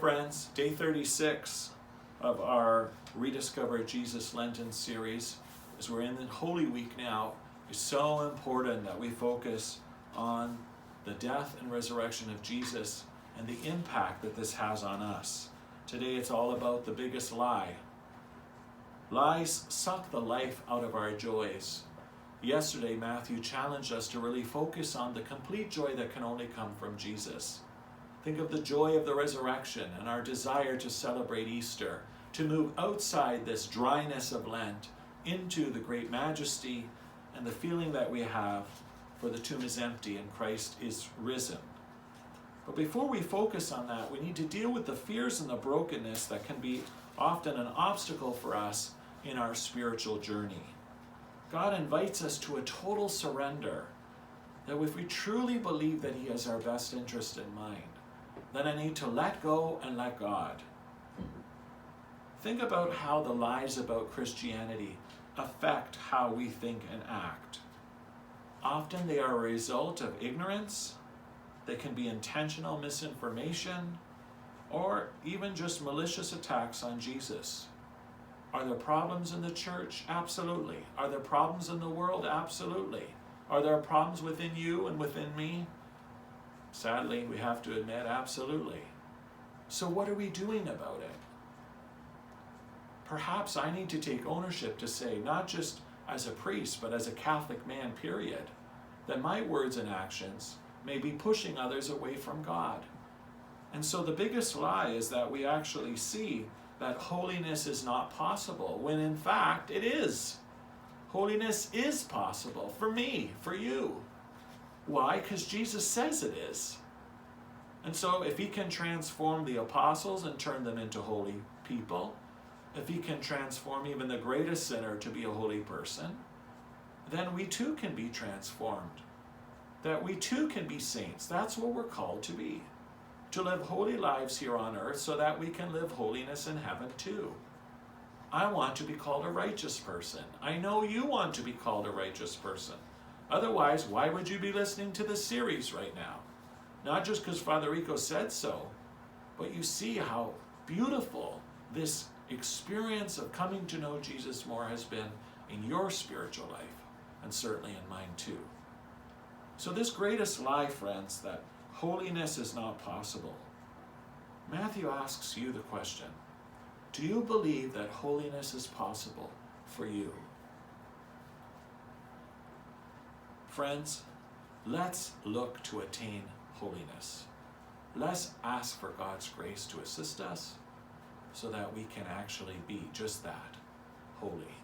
Friends, day 36 of our Rediscover Jesus Lenten series, as we're in the Holy Week now, is so important that we focus on the death and resurrection of Jesus and the impact that this has on us. Today it's all about the biggest lie. Lies suck the life out of our joys. Yesterday, Matthew challenged us to really focus on the complete joy that can only come from Jesus. Think of the joy of the resurrection and our desire to celebrate Easter, to move outside this dryness of Lent into the great majesty and the feeling that we have for the tomb is empty and Christ is risen. But before we focus on that, we need to deal with the fears and the brokenness that can be often an obstacle for us in our spiritual journey. God invites us to a total surrender, that if we truly believe that He has our best interest in mind, then I need to let go and let God. Think about how the lies about Christianity affect how we think and act. Often they are a result of ignorance. They can be intentional misinformation, or even just malicious attacks on Jesus. Are there problems in the church? Absolutely. Are there problems in the world? Absolutely. Are there problems within you and within me? Sadly, we have to admit, absolutely. So what are we doing about it? Perhaps I need to take ownership to say, not just as a priest, but as a Catholic man, period, that my words and actions may be pushing others away from God. And so the biggest lie is that we actually see that holiness is not possible, when in fact it is. Holiness is possible for me, for you. Why? Because Jesus says it is. And so if He can transform the apostles and turn them into holy people, if He can transform even the greatest sinner to be a holy person, then we too can be transformed. That we too can be saints. That's what we're called to be. To live holy lives here on earth so that we can live holiness in heaven too. I want to be called a righteous person. I know you want to be called a righteous person. Otherwise, why would you be listening to this series right now? Not just because Father Rico said so, but you see how beautiful this experience of coming to know Jesus more has been in your spiritual life, and certainly in mine too. So this greatest lie, friends, that holiness is not possible. Matthew asks you the question, do you believe that holiness is possible for you? Friends, let's look to attain holiness. Let's ask for God's grace to assist us so that we can actually be just that, holy.